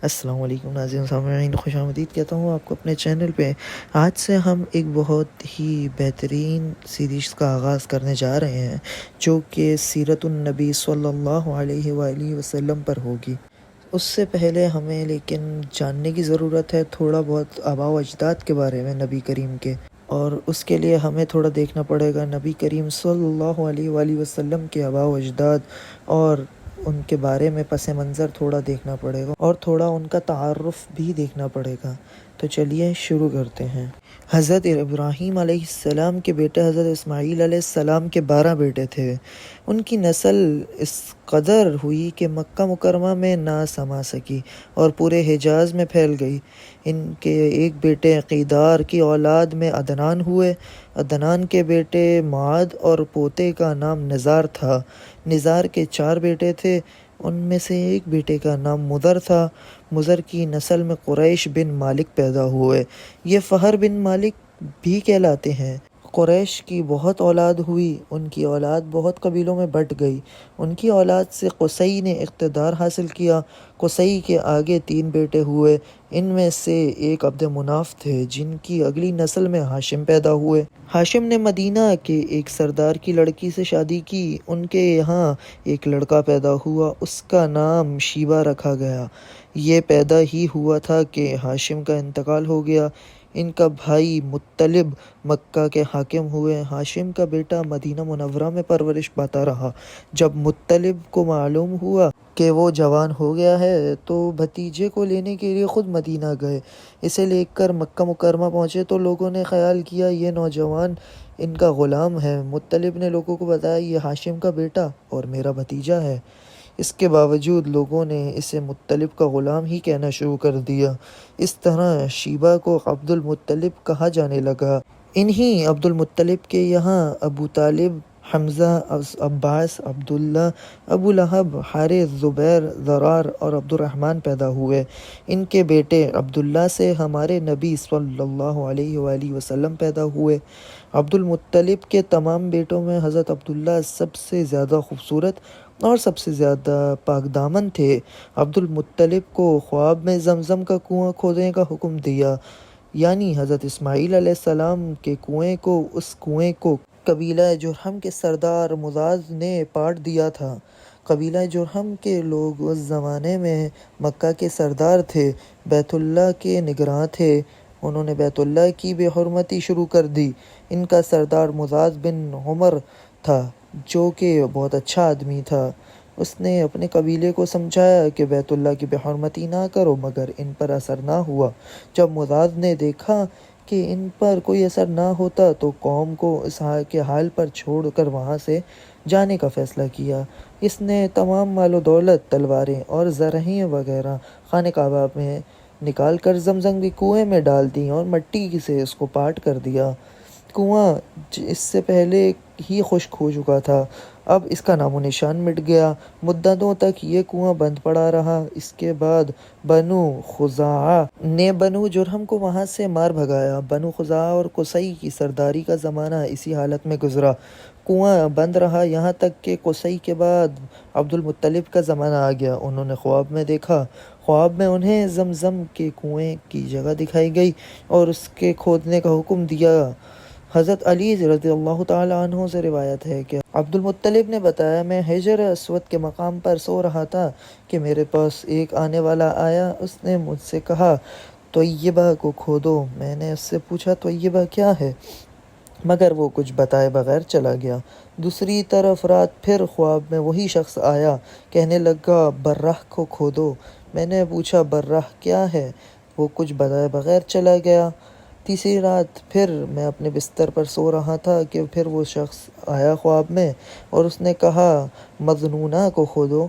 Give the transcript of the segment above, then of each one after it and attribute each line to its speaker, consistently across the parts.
Speaker 1: السلام علیکم ناظرین سامعین، خوش آمدید کہتا ہوں آپ کو اپنے چینل پہ۔ آج سے ہم ایک بہت ہی بہترین سیریز کا آغاز کرنے جا رہے ہیں جو کہ سیرت النبی صلی اللہ علیہ وآلہ وسلم پر ہوگی۔ اس سے پہلے ہمیں لیکن جاننے کی ضرورت ہے تھوڑا بہت آباء و اجداد کے بارے میں نبی کریم کے، اور اس کے لیے ہمیں تھوڑا دیکھنا پڑے گا نبی کریم صلی اللہ علیہ وآلہ وسلم کے آباء و اجداد، اور ان کے بارے میں پس منظر تھوڑا دیکھنا پڑے گا، اور تھوڑا ان کا تعارف بھی دیکھنا پڑے گا۔ تو چلیے شروع کرتے ہیں۔ حضرت ابراہیم علیہ السلام کے بیٹے حضرت اسماعیل علیہ السلام کے 12 بیٹے تھے۔ ان کی نسل اس قدر ہوئی کہ مکہ مکرمہ میں نہ سما سکی اور پورے حجاز میں پھیل گئی۔ ان کے ایک بیٹے قیدار کی اولاد میں عدنان ہوئے۔ عدنان کے بیٹے معاد اور پوتے کا نام نزار تھا۔ نزار کے 4 بیٹے تھے، ان میں سے ایک بیٹے کا نام مضر تھا۔ مضر کی نسل میں قریش بن مالک پیدا ہوئے، یہ فہر بن مالک بھی کہلاتے ہیں۔ قریش کی بہت اولاد ہوئی، ان کی اولاد بہت قبیلوں میں بٹ گئی۔ ان کی اولاد سے قصی نے اقتدار حاصل کیا۔ قصی کے آگے 3 بیٹے ہوئے، ان میں سے ایک عبد مناف تھے، جن کی اگلی نسل میں ہاشم پیدا ہوئے۔ ہاشم نے مدینہ کے ایک سردار کی لڑکی سے شادی کی، ان کے یہاں ایک لڑکا پیدا ہوا، اس کا نام شیبہ رکھا گیا۔ یہ پیدا ہی ہوا تھا کہ ہاشم کا انتقال ہو گیا۔ ان کا بھائی مطلب مکہ کے حاکم ہوئے۔ ہاشم کا بیٹا مدینہ منورہ میں پرورش پاتا رہا۔ جب مطلب کو معلوم ہوا کہ وہ جوان ہو گیا ہے تو بھتیجے کو لینے کے لیے خود مدینہ گئے۔ اسے لے کر مکہ مکرمہ پہنچے تو لوگوں نے خیال کیا یہ نوجوان ان کا غلام ہے۔ مطلب نے لوگوں کو بتایا یہ ہاشم کا بیٹا اور میرا بھتیجا ہے۔ اس کے باوجود لوگوں نے اسے مطلب کا غلام ہی کہنا شروع کر دیا۔ اس طرح شیبہ کو عبد المطلب کہا جانے لگا۔ انہی عبد المطلب کے یہاں ابو طالب، حمزہ، عباس، عبداللہ، ابو لہب، حارث، زبیر، ضرار اور عبد الرحمن پیدا ہوئے۔ ان کے بیٹے عبداللہ سے ہمارے نبی صلی اللہ علیہ وآلہ وسلم پیدا ہوئے۔ عبد المطلب کے تمام بیٹوں میں حضرت عبداللہ سب سے زیادہ خوبصورت اور سب سے زیادہ پاک دامن تھے۔ عبد المطلب کو خواب میں زمزم کا کنواں کھودنے کا حکم دیا، یعنی حضرت اسماعیل علیہ السلام کے کنویں کو۔ اس کنویں کو قبیلہ جرہم کے سردار مضاز نے پاٹ دیا تھا۔ قبیلہ جرہم کے لوگ اس زمانے میں مکہ کے سردار تھے، بیت اللہ کے نگراں تھے۔ انہوں نے بیت اللہ کی بے حرمتی شروع کر دی۔ ان کا سردار مضاز بن عمر تھا جو کہ بہت اچھا آدمی تھا۔ اس نے اپنے قبیلے کو سمجھایا کہ بیت اللہ کی بے حرمتی نہ کرو، مگر ان پر اثر نہ ہوا۔ جب مضاز نے دیکھا کہ ان پر کوئی اثر نہ ہوتا تو قوم کو اس کے حال پر چھوڑ کر وہاں سے جانے کا فیصلہ کیا۔ اس نے تمام مال و دولت، تلواریں اور زرہیں وغیرہ خانہ کعبہ میں نکال کر زمزم کے کنویں میں ڈال دیں اور مٹی سے اس کو پاٹ کر دیا۔ کنواں اس سے پہلے ہی خشک ہو چکا تھا، اب اس کا نام و نشان مٹ گیا۔ مدتوں تک یہ کنواں بند پڑا رہا۔ اس کے بعد بنو خزاعہ نے بنو جرہم کو وہاں سے مار بھگایا۔ بنو خزاعہ اور قصی کی سرداری کا زمانہ اسی حالت میں گزرا۔ کنواں بند رہا یہاں تک کہ قصی کے بعد عبد المطلب کا زمانہ آ گیا۔ انہوں نے خواب میں دیکھا۔ خواب میں انہیں زمزم کے کنویں کی جگہ دکھائی گئی اور اس کے کھودنے کا حکم دیا۔ حضرت علی رضی اللہ تعالیٰ عنہ سے روایت ہے کہ عبد المطلب نے بتایا میں حجر اسود کے مقام پر سو رہا تھا کہ میرے پاس ایک آنے والا آیا۔ اس نے مجھ سے کہا طیبہ کو کھودو۔ میں نے اس سے پوچھا طیبہ کیا ہے، مگر وہ کچھ بتائے بغیر چلا گیا۔ دوسری طرف رات پھر خواب میں وہی شخص آیا، کہنے لگا برہ کو کھودو۔ میں نے پوچھا برہ کیا ہے، وہ کچھ بتائے بغیر چلا گیا۔ تیسری رات پھر میں اپنے بستر پر سو رہا تھا کہ پھر وہ شخص آیا خواب میں اور اس نے کہا مظنونہ کو کھودو۔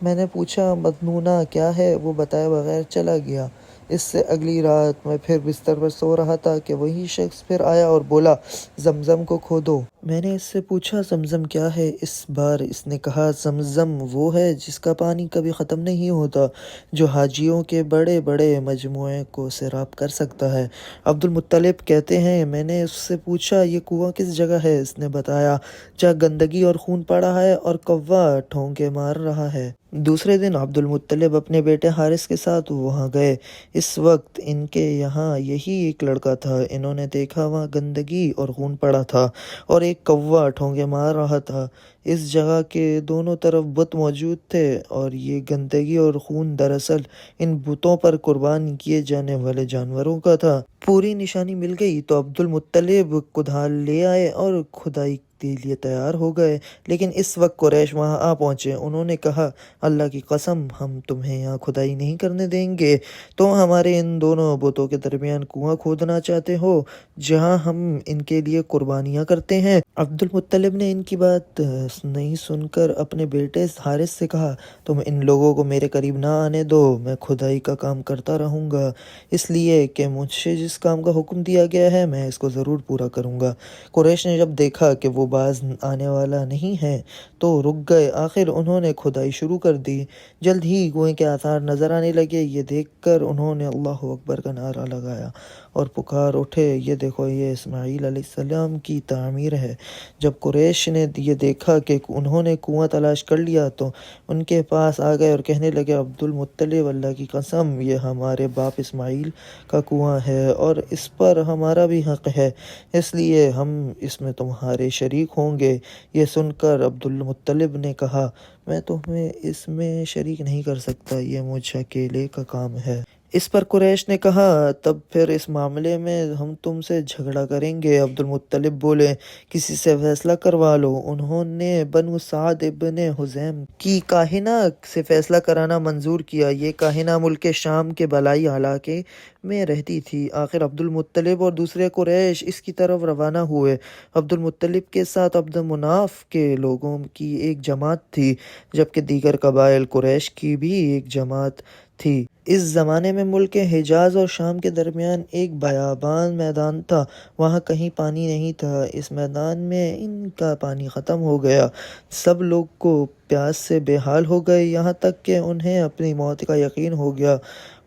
Speaker 1: میں نے پوچھا مظنونہ کیا ہے، وہ بتائے بغیر چلا گیا۔ اس سے اگلی رات میں پھر بستر پر سو رہا تھا کہ وہی شخص پھر آیا اور بولا زمزم کو کھودو۔ میں نے اس سے پوچھا زمزم کیا ہے، اس بار اس نے کہا زمزم وہ ہے جس کا پانی کبھی ختم نہیں ہوتا، جو حاجیوں کے بڑے بڑے مجموعے کو سیراب کر سکتا ہے۔ عبد المطلب کہتے ہیں میں نے اس سے پوچھا یہ کنواں کس جگہ ہے، اس نے بتایا جہاں گندگی اور خون پڑا ہے اور کوا ٹھونکے مار رہا ہے۔ دوسرے دن عبد المطلب اپنے بیٹے حارث کے ساتھ وہاں گئے۔ اس وقت ان کے یہاں یہی ایک لڑکا تھا۔ انہوں نے دیکھا وہاں گندگی اور خون پڑا تھا اور ایک کوا ٹھونگے مار رہا تھا۔ اس جگہ کے دونوں طرف بت موجود تھے اور یہ گندگی اور خون دراصل ان بتوں پر قربان کیے جانے والے جانوروں کا تھا۔ پوری نشانی مل گئی تو عبد المطلب کدال لے آئے اور کھدائی کے لیے تیار ہو گئے، لیکن اس وقت قریش وہاں آ پہنچے۔ انہوں نے کہا، اللہ کی قسم، ہم تمہیں یہاں کھدائی نہیں کرنے دیں گے۔ تم ہمارے ان دونوں بتوں کے درمیان کنواں کھودنا چاہتے ہو جہاں ہم ان کے لیے قربانیاں کرتے ہیں؟ عبد المطلب نے ان کی بات نہیں سن کر اپنے بیٹے حارث سے کہا، تم ان لوگوں کو میرے قریب نہ آنے دو، میں کھدائی کا کام کرتا رہوں گا، اس لیے کہ مجھ سے جس کام کا حکم دیا گیا ہے میں اس کو ضرور پورا کروں گا۔ قریش نے جب دیکھا کہ وہ باز آنے والا نہیں ہے تو رک گئے۔ آخر انہوں نے کھدائی شروع کر دی۔ جلد ہی کنویں کے آثار نظر آنے لگے۔ یہ دیکھ کر انہوں نے اللہ اکبر کا نعرہ لگایا اور پکار اٹھے، یہ دیکھو، یہ اسماعیل علیہ السلام کی تعمیر ہے۔ جب قریش نے یہ دیکھا کہ انہوں نے کنواں تلاش کر لیا تو ان کے پاس آ گئے اور کہنے لگے، عبد المطلب، اللہ کی قسم، یہ ہمارے باپ اسماعیل کا کنواں ہے اور اس پر ہمارا بھی حق ہے، اس لیے ہم اس میں تمہارے شریک ہوں گے۔ یہ سن کر عبد المطلب نے کہا، میں تمہیں اس میں شریک نہیں کر سکتا، یہ مجھ اکیلے کا کام ہے۔ اس پر قریش نے کہا، تب پھر اس معاملے میں ہم تم سے جھگڑا کریں گے۔ عبد المطلب بولے، کسی سے فیصلہ کروا لو۔ انہوں نے بنو سعد ابن حزیم کی کاہنہ سے فیصلہ کرانا منظور کیا۔ یہ کاہنہ ملک شام کے بالائی علاقے میں رہتی تھی۔ آخر عبد المطلب اور دوسرے قریش اس کی طرف روانہ ہوئے۔ عبد المطلب کے ساتھ عبد مناف کے لوگوں کی ایک جماعت تھی، جبکہ دیگر قبائل قریش کی بھی ایک جماعت تھی۔ اس زمانے میں ملک حجاز اور شام کے درمیان ایک بیابان میدان تھا، وہاں کہیں پانی نہیں تھا۔ اس میدان میں ان کا پانی ختم ہو گیا۔ سب لوگ کو پیاس سے بے حال ہو گئے، یہاں تک کہ انہیں اپنی موت کا یقین ہو گیا۔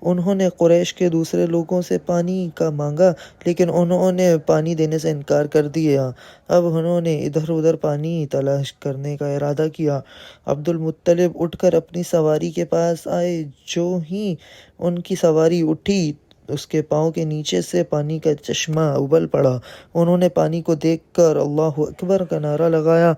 Speaker 1: انہوں نے قریش کے دوسرے لوگوں سے پانی کا مانگا، لیکن انہوں نے پانی دینے سے انکار کر دیا۔ اب انہوں نے ادھر ادھر پانی تلاش کرنے کا ارادہ کیا۔ عبد المطلب اٹھ کر اپنی سواری کے پاس آئے۔ جو ہی ان کی سواری اٹھی، اس کے پاؤں کے نیچے سے پانی کا چشمہ ابل پڑا۔ انہوں نے پانی کو دیکھ کر اللہ اکبر کا نعرہ لگایا۔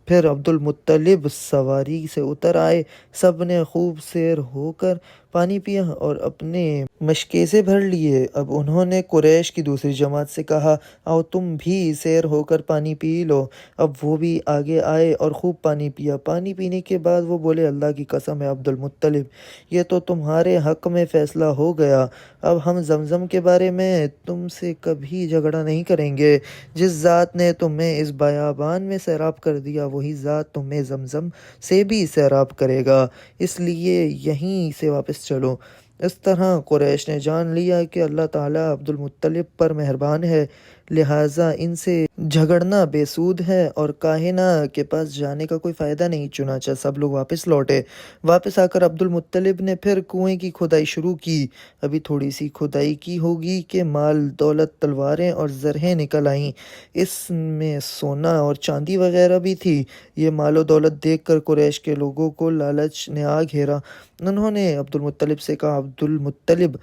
Speaker 1: پھر عبد المطلب سواری سے اتر آئے۔ سب نے خوب سیر ہو کر پانی پیا اور اپنے مشکیزے بھر لیے۔ اب انہوں نے قریش کی دوسری جماعت سے کہا، آؤ تم بھی سیر ہو کر پانی پی لو۔ اب وہ بھی آگے آئے اور خوب پانی پیا۔ پانی پینے کے بعد وہ بولے، اللہ کی قسم ہے عبد المطلب، یہ تو تمہارے حق میں فیصلہ ہو گیا۔ اب ہم زمزم کے بارے میں تم سے کبھی جھگڑا نہیں کریں گے۔ جس ذات نے تمہیں اس بیابان میں سیراب کر دیا، وہی ذات تمہیں زمزم سے بھی سیراب کرے گا، اس لیے یہیں سے واپس چلو۔ اس طرح قریش نے جان لیا کہ اللہ تعالیٰ عبد المطلب پر مہربان ہے، لہٰذا ان سے جھگڑنا بے سود ہے اور کاہنہ کے پاس جانے کا کوئی فائدہ نہیں۔ چنانچہ سب لوگ واپس لوٹے۔ واپس آ کر عبد المطلب نے پھر کنویں کی کھدائی شروع کی۔ ابھی تھوڑی سی کھدائی کی ہوگی کہ مال، دولت، تلواریں اور زرہیں نکل آئیں۔ اس میں سونا اور چاندی وغیرہ بھی تھی۔ یہ مال و دولت دیکھ کر قریش کے لوگوں کو لالچ نے آ گھیرا۔ انہوں نے عبد المطلب سے کہا، عبد المطلب،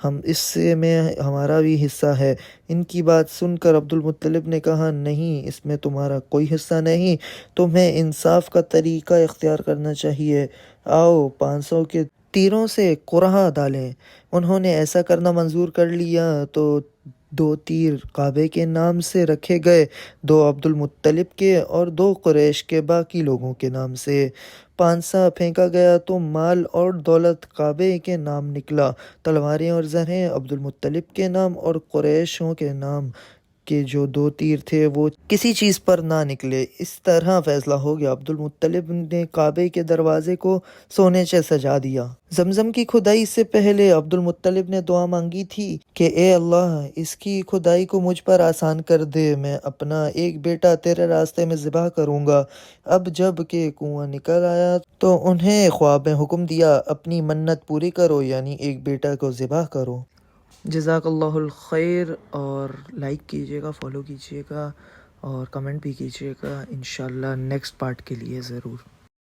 Speaker 1: ہم اس میں ہمارا بھی حصہ ہے۔ ان کی بات سن کر عبد المطلب نے کہا، نہیں، اس میں تمہارا کوئی حصہ نہیں، تمہیں انصاف کا طریقہ اختیار کرنا چاہیے۔ آؤ 500 کے تیروں سے قرعہ ڈالیں۔ انہوں نے ایسا کرنا منظور کر لیا تو 2 تیر کعبے کے نام سے رکھے گئے، 2 عبد المطلب کے اور 2 قریش کے باقی لوگوں کے نام سے۔ پانسا پھینکا گیا تو مال اور دولت کعبے کے نام نکلا، تلواریں اور زرہیں عبد المطلب کے نام اور قریشوں کے نام کے جو 2 تیر تھے وہ کسی چیز پر نہ نکلے۔ اس طرح فیصلہ ہو گیا۔ عبد المطلب نے کعبے کے دروازے کو سونے سے سجا دیا۔ زمزم کی کھدائی سے پہلے عبد المطلب نے دعا مانگی تھی کہ اے اللہ، اس کی کھدائی کو مجھ پر آسان کر دے، میں اپنا ایک بیٹا تیرے راستے میں ذبح کروں گا۔ اب جب کہ کنواں نکل آیا تو انہیں خواب میں حکم دیا، اپنی منت پوری کرو، یعنی ایک بیٹا کو ذبح کرو۔ جزاک اللہ الخیر، اور لائک کیجیے گا، فالو کیجیے گا اور کمنٹ بھی کیجیے گا، انشاءاللہ نیکسٹ پارٹ کے لیے ضرور۔